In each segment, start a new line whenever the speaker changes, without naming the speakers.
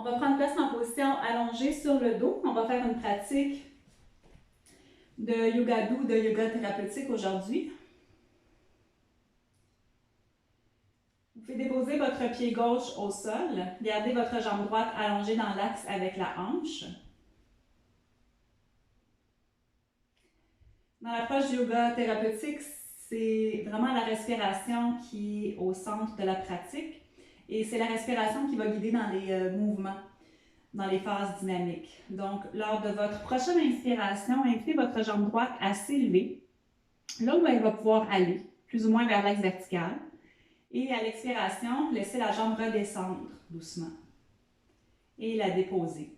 On va prendre place en position allongée sur le dos. On va faire une pratique de yoga doux, de yoga thérapeutique aujourd'hui. Vous pouvez déposer votre pied gauche au sol. Gardez votre jambe droite allongée dans l'axe avec la hanche. Dans l'approche du yoga thérapeutique, c'est vraiment la respiration qui est au centre de la pratique. Et c'est la respiration qui va guider dans les mouvements, dans les phases dynamiques. Donc, lors de votre prochaine inspiration, invitez votre jambe droite à s'élever, là où elle va pouvoir aller, plus ou moins vers l'axe vertical. Et à l'expiration, laissez la jambe redescendre doucement et la déposer.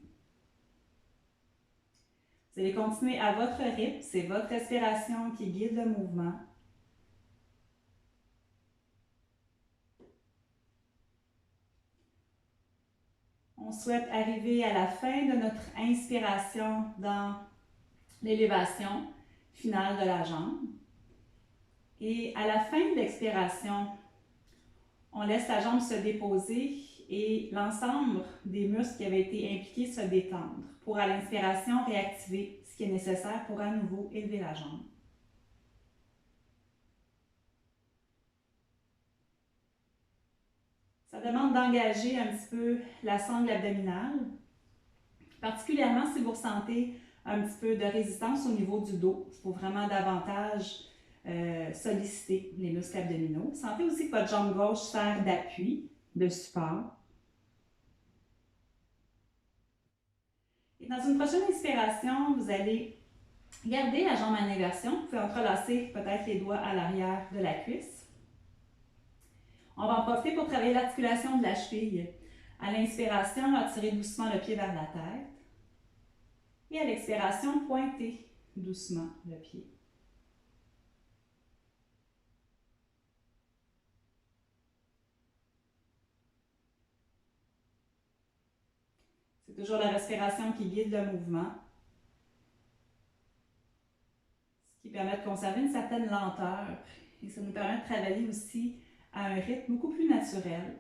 Vous allez continuer à votre rythme, c'est votre respiration qui guide le mouvement. On souhaite arriver à la fin de notre inspiration dans l'élévation finale de la jambe. Et à la fin de l'expiration, on laisse la jambe se déposer et l'ensemble des muscles qui avaient été impliqués se détendre pour à l'inspiration réactiver ce qui est nécessaire pour à nouveau élever la jambe. Ça demande d'engager un petit peu la sangle abdominale, particulièrement si vous ressentez un petit peu de résistance au niveau du dos. Il faut vraiment davantage solliciter les muscles abdominaux. Sentez aussi que votre jambe gauche sert d'appui, de support. Et dans une prochaine inspiration, vous allez garder la jambe en inversion. Vous pouvez entrelacer peut-être les doigts à l'arrière de la cuisse. On va en profiter pour travailler l'articulation de la cheville. À l'inspiration, attirez doucement le pied vers la tête. Et à l'expiration, pointez doucement le pied. C'est toujours la respiration qui guide le mouvement, ce qui permet de conserver une certaine lenteur et ça nous permet de travailler aussi à un rythme beaucoup plus naturel.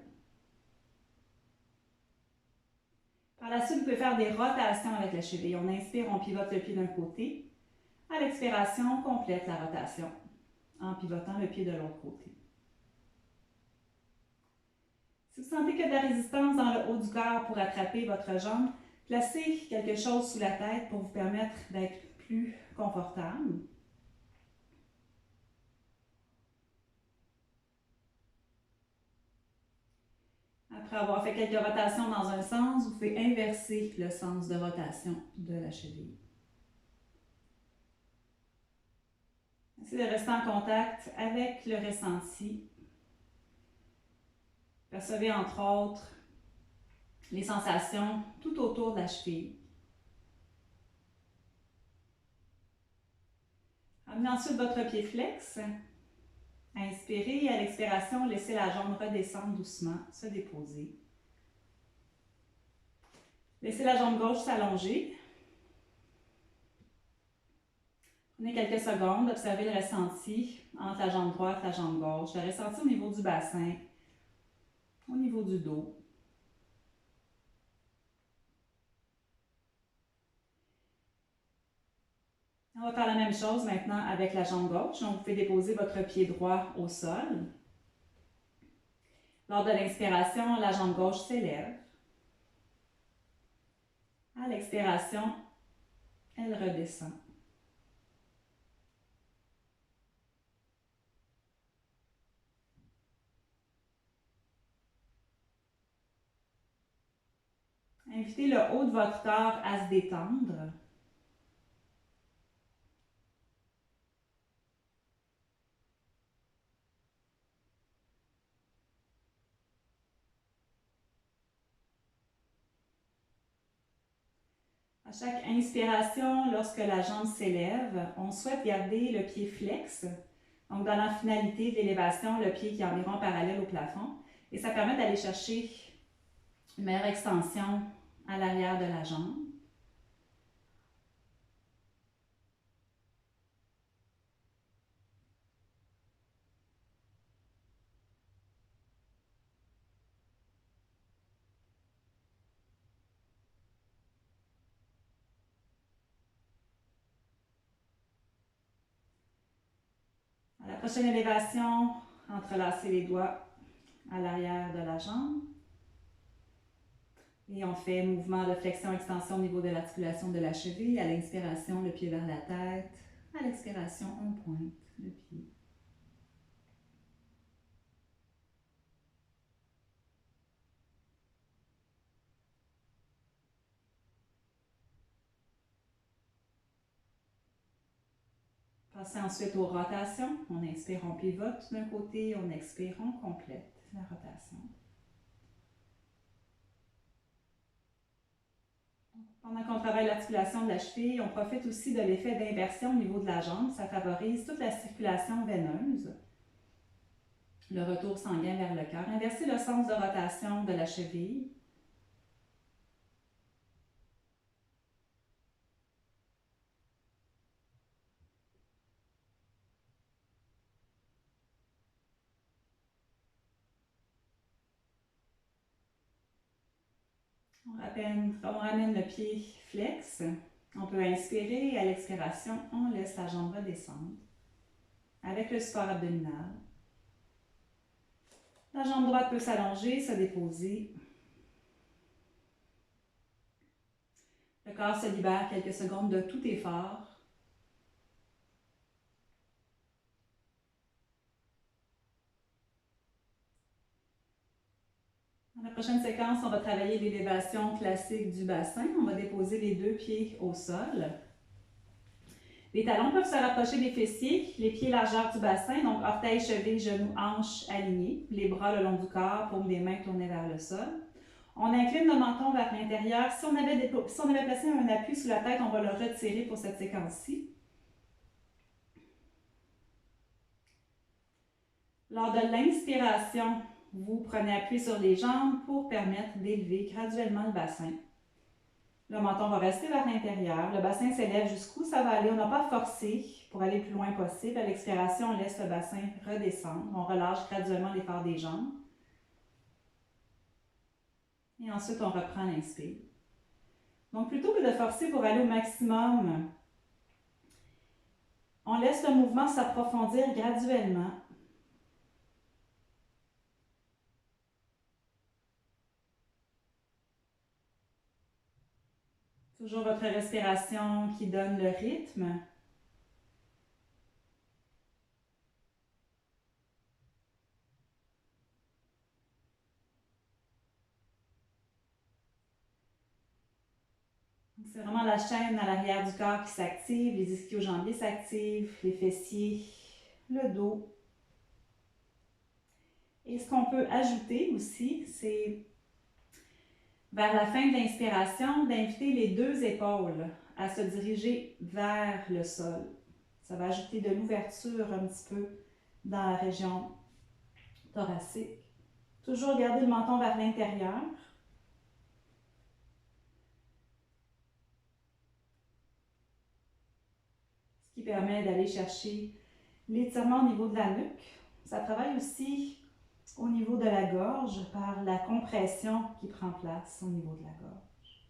Par la suite, vous pouvez faire des rotations avec la cheville. On inspire, on pivote le pied d'un côté. À l'expiration, on complète la rotation en pivotant le pied de l'autre côté. Si vous sentez qu'il y a de la résistance dans le haut du corps pour attraper votre jambe, placez quelque chose sous la tête pour vous permettre d'être plus confortable. Après avoir fait quelques rotations dans un sens, vous pouvez inverser le sens de rotation de la cheville. Essayez de rester en contact avec le ressenti. Percevez entre autres les sensations tout autour de la cheville. Amenez ensuite votre pied flex. Inspirez et à l'expiration, laissez la jambe redescendre doucement, se déposer. Laissez la jambe gauche s'allonger. Prenez quelques secondes, observez le ressenti entre la jambe droite et la jambe gauche. Le ressenti au niveau du bassin, au niveau du dos. On va faire la même chose maintenant avec la jambe gauche. Donc, vous pouvez déposer votre pied droit au sol. Lors de l'inspiration, la jambe gauche s'élève. À l'expiration, elle redescend. Invitez le haut de votre corps à se détendre. À chaque inspiration, lorsque la jambe s'élève, on souhaite garder le pied flex. Donc, dans la finalité de l'élévation, le pied qui est environ parallèle au plafond. Et ça permet d'aller chercher une meilleure extension à l'arrière de la jambe. prochaine élévation, entrelacez les doigts à l'arrière de la jambe. Et on fait mouvement de flexion-extension au niveau de l'articulation de la cheville. À l'inspiration, le pied vers la tête. À l'expiration, on pointe le pied. Passez ensuite aux rotations. On inspire, on pivote d'un côté, on expire, on complète la rotation. Pendant qu'on travaille l'articulation de la cheville, on profite aussi de l'effet d'inversion au niveau de la jambe. Ça favorise toute la circulation veineuse, le retour sanguin vers le cœur. Inversez le sens de rotation de la cheville. On ramène le pied flex. On peut inspirer et à l'expiration, on laisse la jambe redescendre avec le support abdominal. La jambe droite peut s'allonger, se déposer. Le corps se libère quelques secondes de tout effort. Dans la prochaine séquence, on va travailler l'élévation classique du bassin. On va déposer les deux pieds au sol. Les talons peuvent se rapprocher des fessiers, les pieds largeur du bassin, donc orteils, chevilles, genoux, hanches alignés, les bras le long du corps, paumes des mains tournées vers le sol. On incline le menton vers l'intérieur. Si on avait placé un appui sous la tête, on va le retirer pour cette séquence-ci. Lors de l'inspiration, vous prenez appui sur les jambes pour permettre d'élever graduellement le bassin. Le menton va rester vers l'intérieur. Le bassin s'élève jusqu'où ça va aller. On n'a pas forcé pour aller le plus loin possible. À l'expiration, on laisse le bassin redescendre. On relâche graduellement l'effort des jambes. Et ensuite, on reprend l'inspire. Donc, plutôt que de forcer pour aller au maximum, on laisse le mouvement s'approfondir graduellement. Toujours votre respiration qui donne le rythme. C'est vraiment la chaîne à l'arrière du corps qui s'active, les ischio-jambiers s'activent, les fessiers, le dos. Et ce qu'on peut ajouter aussi, c'est vers la fin de l'inspiration, d'inviter les deux épaules à se diriger vers le sol. Ça va ajouter de l'ouverture un petit peu dans la région thoracique. Toujours garder le menton vers l'intérieur. Ce qui permet d'aller chercher l'étirement au niveau de la nuque. Ça travaille aussi au niveau de la gorge par la compression qui prend place au niveau de la gorge.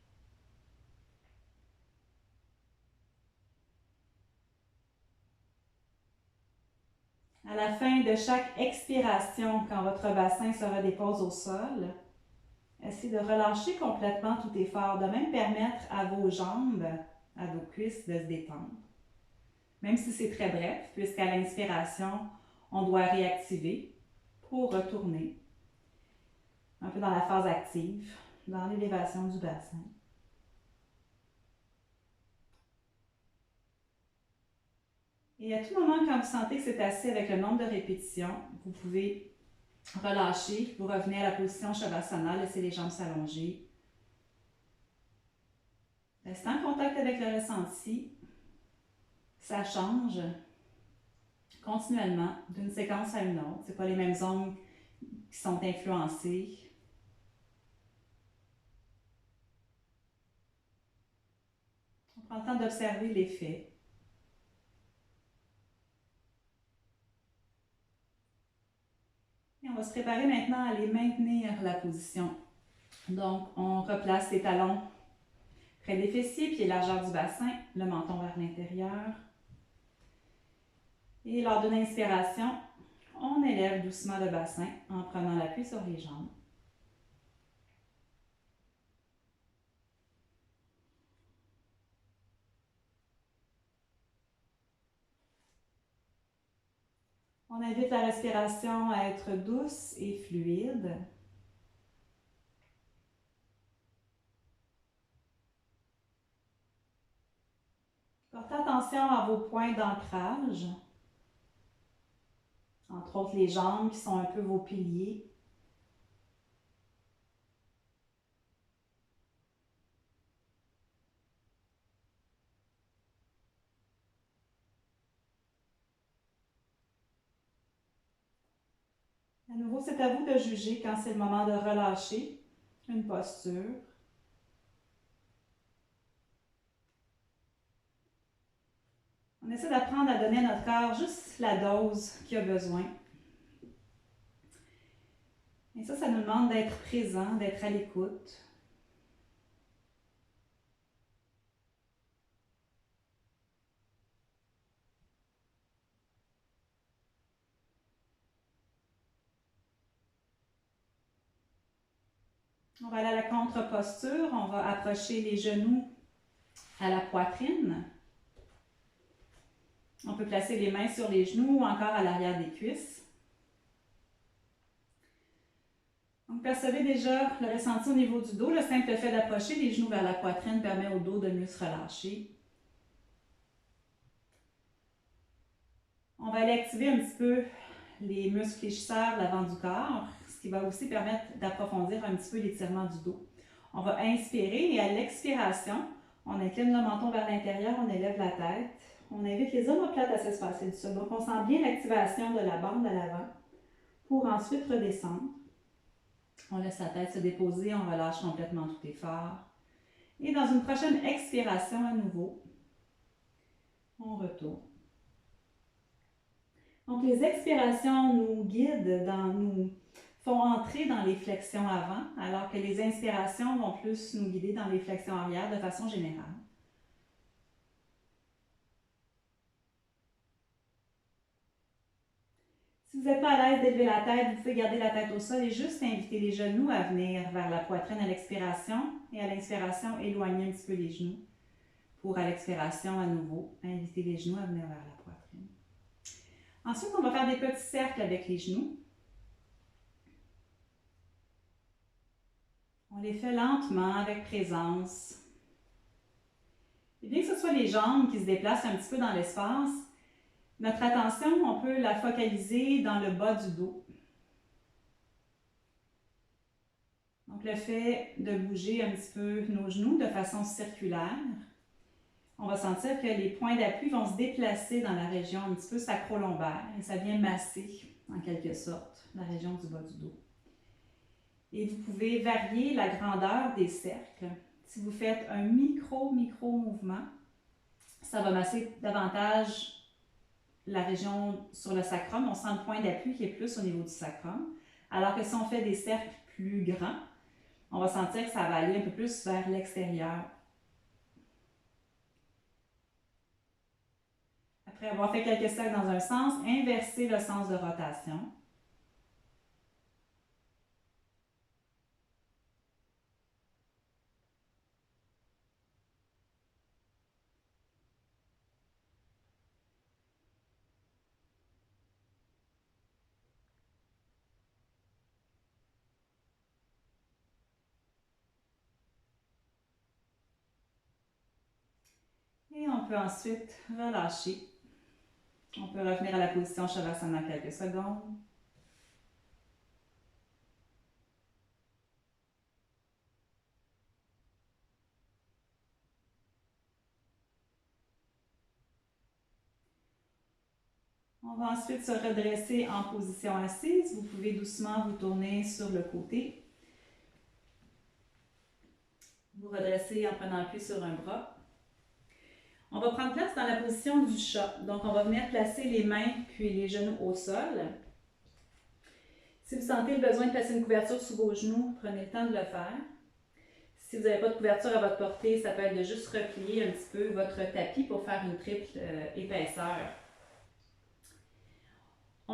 À la fin de chaque expiration, quand votre bassin se redépose au sol, essayez de relâcher complètement tout effort, de même permettre à vos jambes, à vos cuisses de se détendre. Même si c'est très bref, puisqu'à l'inspiration, on doit réactiver pour retourner un peu dans la phase active, dans l'élévation du bassin. Et à tout moment, quand vous sentez que c'est assez avec le nombre de répétitions, vous pouvez relâcher, vous revenez à la position Shavasana, laissez les jambes s'allonger. Restez en contact avec le ressenti. Ça change continuellement d'une séquence à une autre. Ce n'est pas les mêmes zones qui sont influencées. On prend le temps d'observer l'effet. Et on va se préparer maintenant à aller maintenir la position. Donc, on replace les talons près des fessiers, pieds largeur du bassin, le menton vers l'intérieur. Et lors d'une inspiration, on élève doucement le bassin en prenant l'appui sur les jambes. On invite la respiration à être douce et fluide. Portez attention à vos points d'ancrage, entre autres les jambes qui sont un peu vos piliers. À nouveau, c'est à vous de juger quand c'est le moment de relâcher une posture. On essaie d'apprendre à donner à notre corps juste la dose qu'il a besoin. Et ça nous demande d'être présent, d'être à l'écoute. On va aller à la contre-posture. On va approcher les genoux à la poitrine. On peut placer les mains sur les genoux ou encore à l'arrière des cuisses. Donc, percevez déjà le ressenti au niveau du dos. Le simple fait d'approcher les genoux vers la poitrine permet au dos de mieux se relâcher. On va aller activer un petit peu les muscles fléchisseurs de l'avant du corps, ce qui va aussi permettre d'approfondir un petit peu l'étirement du dos. On va inspirer et à l'expiration, on incline le menton vers l'intérieur, on élève la tête. On invite les omoplates à s'espacer du sol. Donc, on sent bien l'activation de la bande à l'avant pour ensuite redescendre. On laisse la tête se déposer, on relâche complètement tout effort. Et dans une prochaine expiration à nouveau, on retourne. Donc, les expirations nous guident, nous font entrer dans les flexions avant, alors que les inspirations vont plus nous guider dans les flexions arrière de façon générale. Si vous n'êtes pas à l'aise d'élever la tête, vous pouvez garder la tête au sol et juste inviter les genoux à venir vers la poitrine à l'expiration et à l'inspiration, éloigner un petit peu les genoux pour à l'expiration à nouveau, inviter les genoux à venir vers la poitrine. Ensuite, on va faire des petits cercles avec les genoux. On les fait lentement, avec présence. Et bien que ce soit les jambes qui se déplacent un petit peu dans l'espace, notre attention, on peut la focaliser dans le bas du dos. Donc, le fait de bouger un petit peu nos genoux de façon circulaire, on va sentir que les points d'appui vont se déplacer dans la région un petit peu sacro-lombaire et ça vient masser, en quelque sorte, la région du bas du dos. Et vous pouvez varier la grandeur des cercles. Si vous faites un micro mouvement, ça va masser davantage la région sur le sacrum. On sent le point d'appui qui est plus au niveau du sacrum. Alors que si on fait des cercles plus grands, on va sentir que ça va aller un peu plus vers l'extérieur. Après avoir fait quelques cercles dans un sens, inversez le sens de rotation. Et on peut ensuite relâcher. On peut revenir à la position Shavasana quelques secondes. On va ensuite se redresser en position assise. Vous pouvez doucement vous tourner sur le côté. Vous redressez en prenant appui sur un bras. On va prendre place dans la position du chat. Donc, on va venir placer les mains puis les genoux au sol. Si vous sentez le besoin de placer une couverture sous vos genoux, prenez le temps de le faire. Si vous n'avez pas de couverture à votre portée, ça peut être de juste replier un petit peu votre tapis pour faire une triple épaisseur.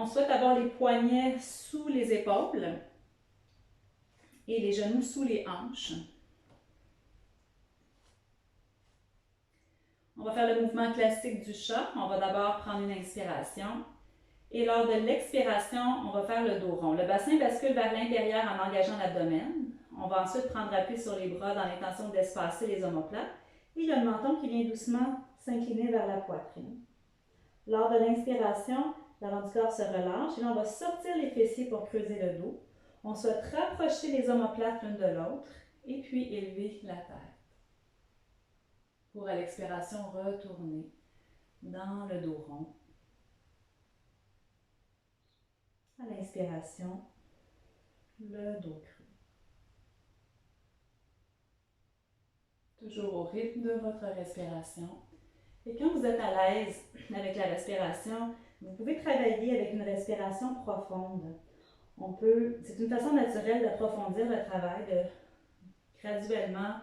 On souhaite avoir les poignets sous les épaules et les genoux sous les hanches. On va faire le mouvement classique du chat. On va d'abord prendre une inspiration. Et lors de l'expiration, on va faire le dos rond. Le bassin bascule vers l'intérieur en engageant l'abdomen. On va ensuite prendre appui sur les bras dans l'intention d'espacer les omoplates. Et il y a le menton qui vient doucement s'incliner vers la poitrine. Lors de l'inspiration, l'avant du corps se relâche et là, on va sortir les fessiers pour creuser le dos. On souhaite rapprocher les omoplates l'une de l'autre et puis élever la tête. Pour à l'expiration, retourner dans le dos rond. À l'inspiration, le dos cru. Toujours au rythme de votre respiration. Et quand vous êtes à l'aise avec la respiration, vous pouvez travailler avec une respiration profonde. C'est une façon naturelle d'approfondir le travail, de graduellement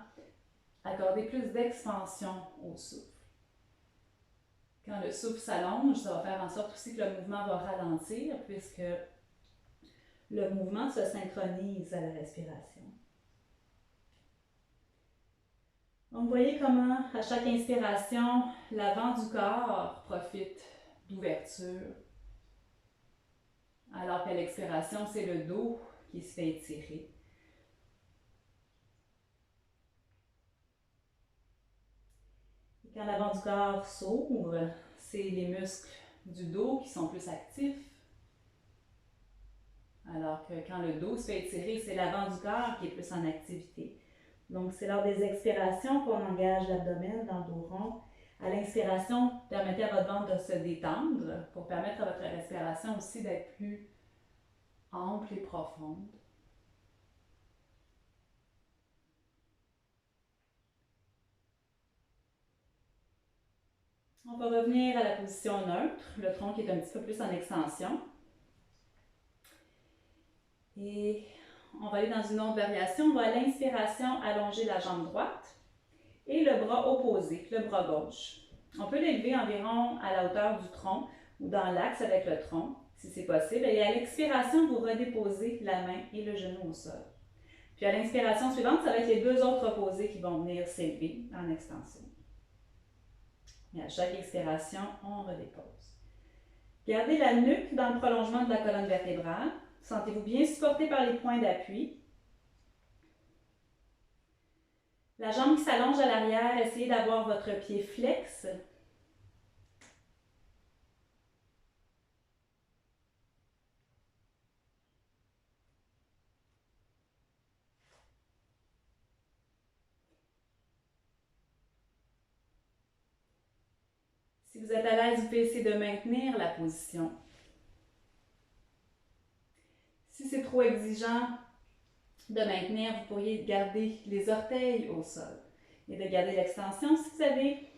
accorder plus d'expansion au souffle. Quand le souffle s'allonge, ça va faire en sorte aussi que le mouvement va ralentir puisque le mouvement se synchronise à la respiration. Donc, vous voyez comment, à chaque inspiration, l'avant du corps profite d'ouverture, alors qu'à l'expiration, c'est le dos qui se fait étirer. Et quand l'avant du corps s'ouvre, c'est les muscles du dos qui sont plus actifs, alors que quand le dos se fait étirer, c'est l'avant du corps qui est plus en activité. Donc, c'est lors des expirations qu'on engage l'abdomen dans le dos rond. À l'inspiration, permettez à votre ventre de se détendre pour permettre à votre respiration aussi d'être plus ample et profonde. On va revenir à la position neutre, le tronc qui est un petit peu plus en extension. Et on va aller dans une autre variation. On va à l'inspiration allonger la jambe droite et le bras opposé, le bras gauche. On peut l'élever environ à la hauteur du tronc ou dans l'axe avec le tronc, si c'est possible. Et à l'expiration, vous redéposez la main et le genou au sol. Puis à l'inspiration suivante, ça va être les deux autres opposés qui vont venir s'élever en extension. Et à chaque expiration, on redépose. Gardez la nuque dans le prolongement de la colonne vertébrale. Sentez-vous bien supporté par les points d'appui. La jambe qui s'allonge à l'arrière, essayez d'avoir votre pied flex. Si vous êtes à l'aise, vous pouvez essayer de maintenir la position. Si c'est trop exigeant de maintenir, vous pourriez garder les orteils au sol et de garder l'extension. Si vous avez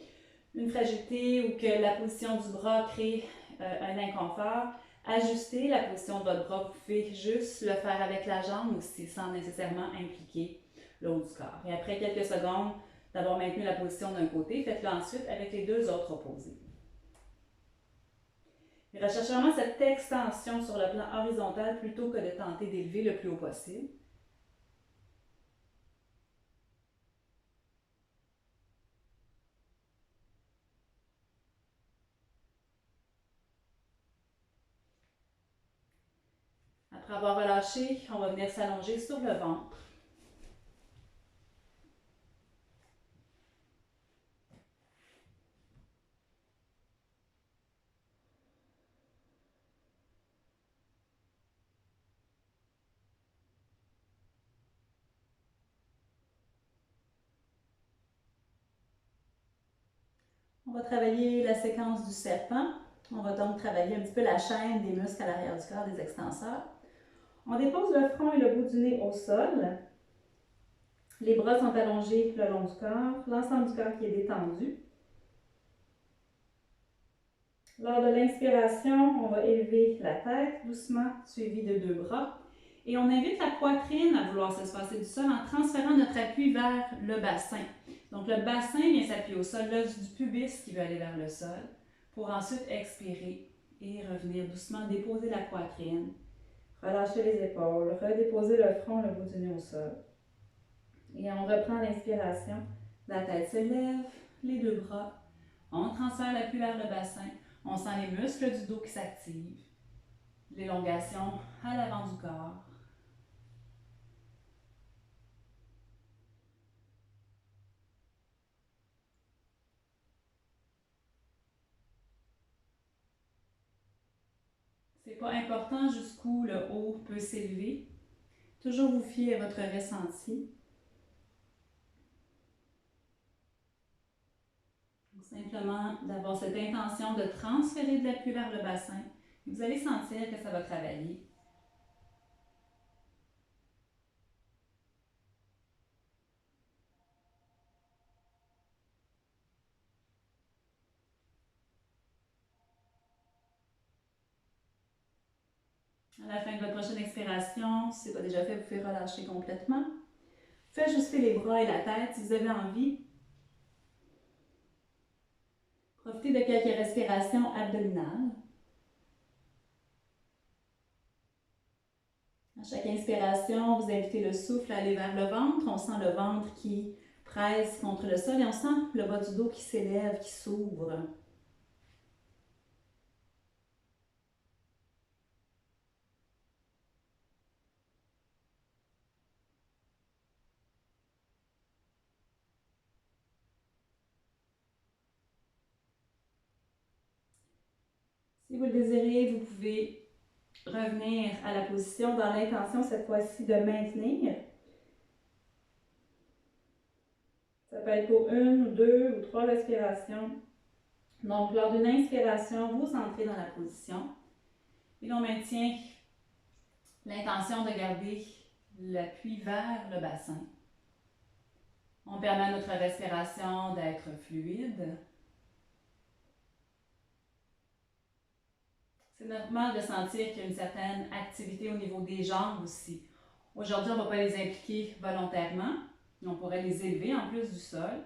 une fragilité ou que la position du bras crée un inconfort, ajustez la position de votre bras. Vous pouvez juste le faire avec la jambe aussi, sans nécessairement impliquer le haut du corps. Et après quelques secondes d'avoir maintenu la position d'un côté, faites-le ensuite avec les deux autres opposés. Et recherchez vraiment cette extension sur le plan horizontal plutôt que de tenter d'élever le plus haut possible. Après avoir relâché, on va venir s'allonger sur le ventre. On va travailler la séquence du serpent. On va donc travailler un petit peu la chaîne des muscles à l'arrière du corps, des extenseurs. On dépose le front et le bout du nez au sol. Les bras sont allongés le long du corps, l'ensemble du corps qui est détendu. Lors de l'inspiration, on va élever la tête doucement, suivi de deux bras. Et on invite la poitrine à vouloir s'espacer du sol en transférant notre appui vers le bassin. Donc le bassin vient s'appuyer au sol, l'os du pubis qui veut aller vers le sol, pour ensuite expirer Et revenir doucement, déposer la poitrine. Relâcher les épaules, redéposer le front, le bout du nez au sol. Et on reprend l'inspiration. La tête se lève, les deux bras. On transfère l'appui vers le bassin. On sent les muscles du dos qui s'activent. L'élongation à l'avant du corps. C'est pas important jusqu'où le haut peut s'élever. Toujours vous fier à votre ressenti. Simplement d'avoir cette intention de transférer de l'appui vers le bassin. Vous allez sentir que ça va travailler. À la fin de votre prochaine expiration, si ce n'est pas déjà fait, vous pouvez relâcher complètement. Faites ajuster les bras et la tête si vous avez envie. Profitez de quelques respirations abdominales. À chaque inspiration, vous invitez le souffle à aller vers le ventre. On sent le ventre qui presse contre le sol et on sent le bas du dos qui s'élève, qui s'ouvre. Si vous le désirez, vous pouvez revenir à la position dans l'intention cette fois-ci de maintenir. Ça peut être pour une ou deux ou trois respirations. Donc, lors d'une inspiration, vous entrez dans la position et l'on maintient l'intention de garder l'appui vers le bassin. On permet à notre respiration d'être fluide. C'est normal de sentir qu'il y a une certaine activité au niveau des jambes aussi. Aujourd'hui, on ne va pas les impliquer volontairement. On pourrait les élever en plus du sol.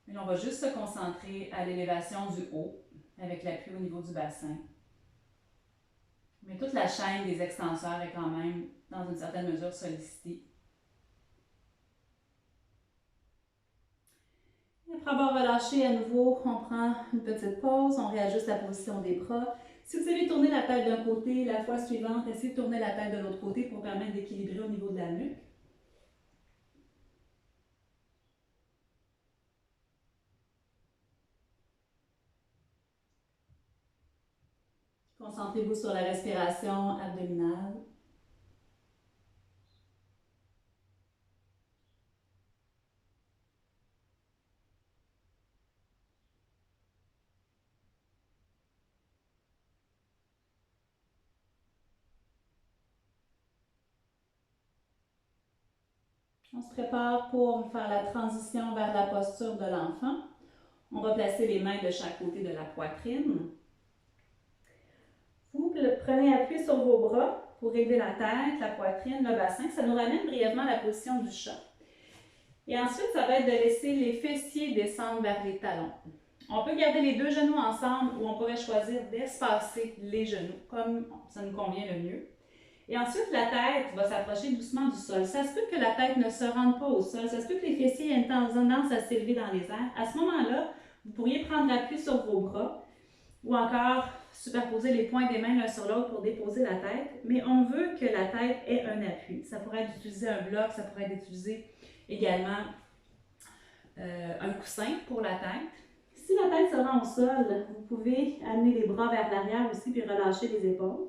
Mais on va juste se concentrer à l'élévation du haut avec l'appui au niveau du bassin. Mais toute la chaîne des extenseurs est quand même, dans une certaine mesure, sollicitée. Et après avoir relâché à nouveau, on prend une petite pause, on réajuste la position des bras. Si vous avez tourné la tête d'un côté, la fois suivante, essayez de tourner la tête de l'autre côté pour permettre d'équilibrer au niveau de la nuque. Concentrez-vous sur la respiration abdominale. On se prépare pour faire la transition vers la posture de l'enfant. On va placer les mains de chaque côté de la poitrine. Vous prenez appui sur vos bras pour régler la tête, la poitrine, le bassin. Ça nous ramène brièvement à la position du chat. Et ensuite, ça va être de laisser les fessiers descendre vers les talons. On peut garder les deux genoux ensemble ou on pourrait choisir d'espacer les genoux comme ça nous convient le mieux. Et ensuite, la tête va s'approcher doucement du sol. Ça se peut que la tête ne se rende pas au sol. Ça se peut que les fessiers aient une tendance à s'élever dans les airs. À ce moment-là, vous pourriez prendre appui sur vos bras ou encore superposer les poings des mains l'un sur l'autre pour déposer la tête. Mais on veut que la tête ait un appui. Ça pourrait être d'utiliser un bloc, ça pourrait être d'utiliser également un coussin pour la tête. Si la tête se rend au sol, vous pouvez amener les bras vers l'arrière aussi puis relâcher les épaules.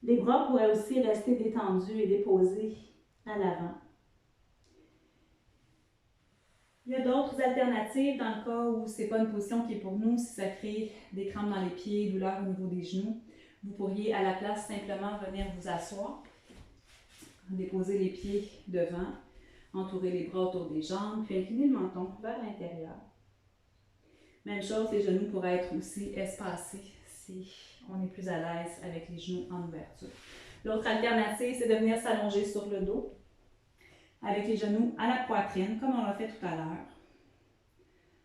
Les bras pourraient aussi rester détendus et déposés à l'avant. Il y a d'autres alternatives dans le cas où ce n'est pas une position qui est pour nous, si ça crée des crampes dans les pieds, douleurs au niveau des genoux. Vous pourriez à la place simplement venir vous asseoir, déposer les pieds devant, entourer les bras autour des jambes, puis incliner le menton vers l'intérieur. Même chose, les genoux pourraient être aussi espacés si on est plus à l'aise avec les genoux en ouverture. L'autre alternative, c'est de venir s'allonger sur le dos avec les genoux à la poitrine, comme on l'a fait tout à l'heure.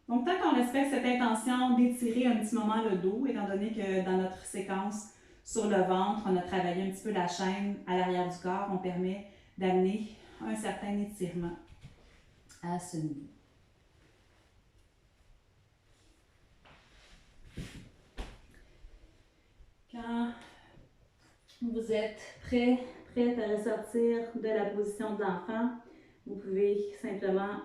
Donc, tant qu'on respecte cette intention d'étirer un petit moment le dos, étant donné que dans notre séquence sur le ventre, on a travaillé un petit peu la chaîne à l'arrière du corps, on permet d'amener un certain étirement à ce niveau. Quand vous êtes prête à ressortir de la position de l'enfant, vous pouvez simplement,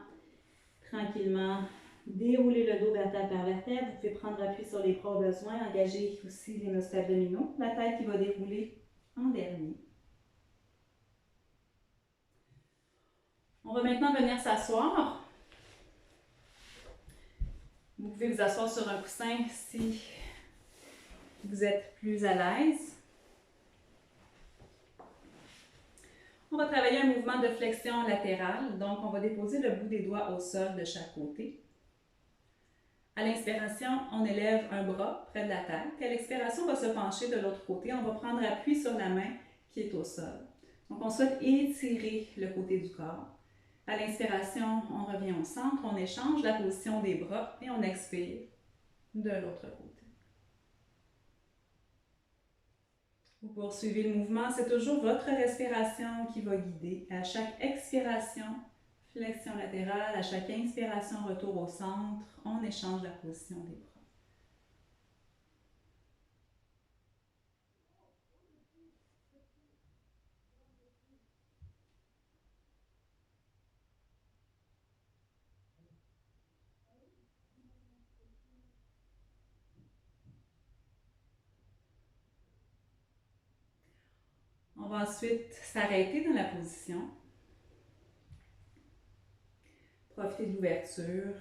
tranquillement, dérouler le dos vertèbre par vertèbre. Vous pouvez prendre appui sur les bras au besoin, engager aussi les muscles abdominaux. La tête qui va dérouler en dernier. On va maintenant venir s'asseoir. Vous pouvez vous asseoir sur un coussin si vous êtes plus à l'aise. On va travailler un mouvement de flexion latérale. Donc, on va déposer le bout des doigts au sol de chaque côté. À l'inspiration, on élève un bras près de la tête. Et à l'expiration, on va se pencher de l'autre côté. On va prendre appui sur la main qui est au sol. Donc, on souhaite étirer le côté du corps. À l'inspiration, on revient au centre, on échange la position des bras et on expire de l'autre côté. Vous poursuivez le mouvement, c'est toujours votre respiration qui va guider. À chaque expiration, flexion latérale. À chaque inspiration, retour au centre. On échange la position des bras. On va ensuite s'arrêter dans la position. Profitez de l'ouverture.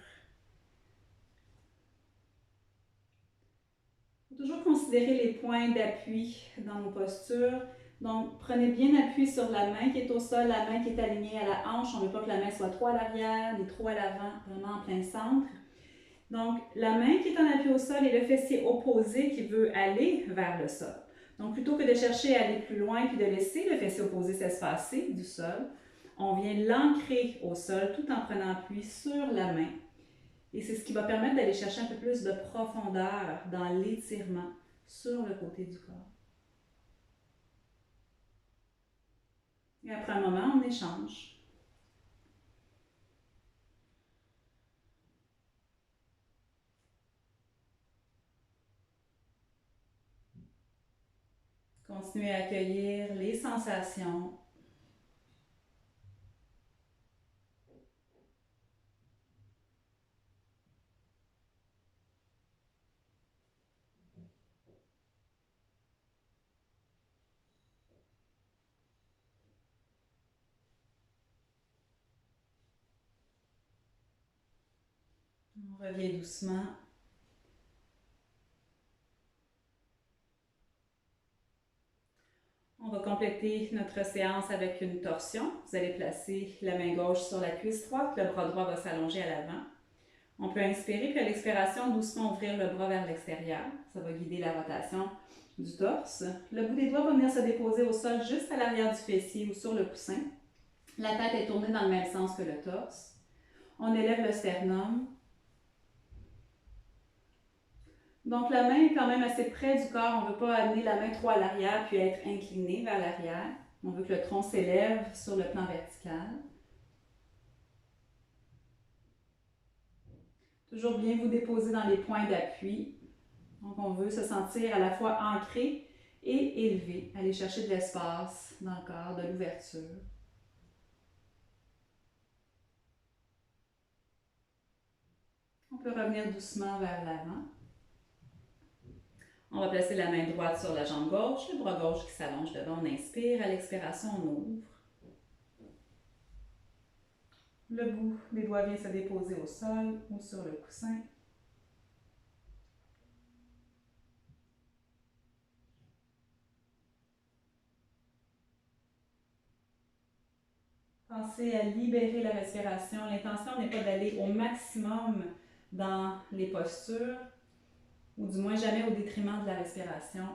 Il faut toujours considérer les points d'appui dans nos postures. Donc, prenez bien appui sur la main qui est au sol, la main qui est alignée à la hanche. On ne veut pas que la main soit trop à l'arrière, ni trop à l'avant, vraiment en plein centre. Donc, la main qui est en appui au sol et le fessier opposé qui veut aller vers le sol. Donc, plutôt que de chercher à aller plus loin puis de laisser le fessier opposé s'espacer du sol, on vient l'ancrer au sol tout en prenant appui sur la main. Et c'est ce qui va permettre d'aller chercher un peu plus de profondeur dans l'étirement sur le côté du corps. Et après un moment, on échange. Continuez à accueillir les sensations. On revient doucement. On va compléter notre séance avec une torsion. Vous allez placer la main gauche sur la cuisse droite, le bras droit va s'allonger à l'avant. On peut inspirer, puis à l'expiration, doucement ouvrir le bras vers l'extérieur. Ça va guider la rotation du torse. Le bout des doigts va venir se déposer au sol juste à l'arrière du fessier ou sur le coussin. La tête est tournée dans le même sens que le torse. On élève le sternum. Donc la main est quand même assez près du corps. On ne veut pas amener la main trop à l'arrière puis être incliné vers l'arrière. On veut que le tronc s'élève sur le plan vertical. Toujours bien vous déposer dans les points d'appui. Donc on veut se sentir à la fois ancré et élevé. Aller chercher de l'espace dans le corps, de l'ouverture. On peut revenir doucement vers l'avant. On va placer la main droite sur la jambe gauche, le bras gauche qui s'allonge devant. On inspire, à l'expiration, on ouvre. Le bout des doigts vient se déposer au sol ou sur le coussin. Pensez à libérer la respiration. L'intention n'est pas d'aller au maximum dans les postures, ou du moins jamais au détriment de la respiration.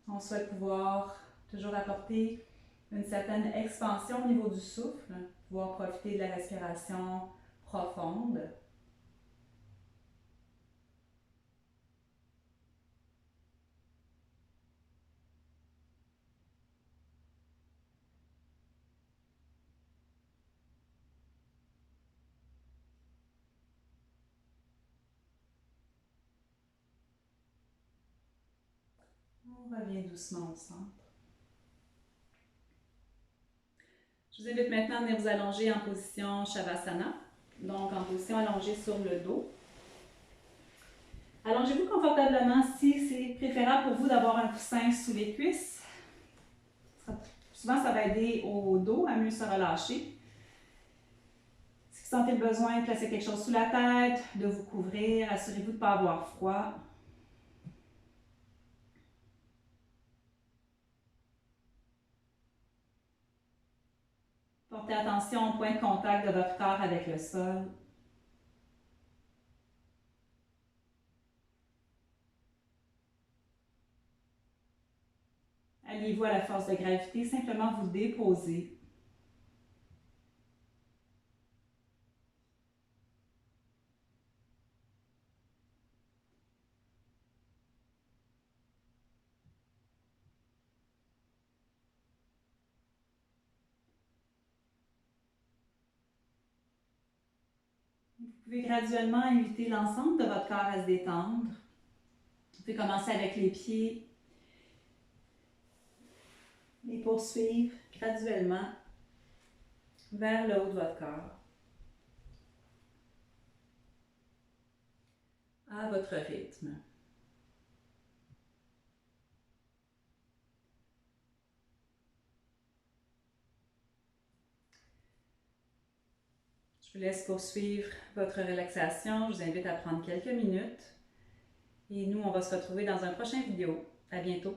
On souhaite pouvoir toujours apporter une certaine expansion au niveau du souffle, pouvoir profiter de la respiration profonde. On revient doucement au centre. Je vous invite maintenant à venir vous allonger en position Shavasana, donc en position allongée sur le dos. Allongez-vous confortablement si c'est préférable pour vous d'avoir un coussin sous les cuisses. Souvent, ça va aider au dos à mieux se relâcher. Si vous sentez le besoin de placer quelque chose sous la tête, de vous couvrir, assurez-vous de ne pas avoir froid. Portez attention au point de contact de votre corps avec le sol. Alliez-vous à la force de gravité, simplement vous déposez. Vous pouvez graduellement inviter l'ensemble de votre corps à se détendre. Vous pouvez commencer avec les pieds et poursuivre graduellement vers le haut de votre corps, à votre rythme. Je vous laisse poursuivre votre relaxation. Je vous invite à prendre quelques minutes. Et nous, on va se retrouver dans un prochain vidéo. À bientôt.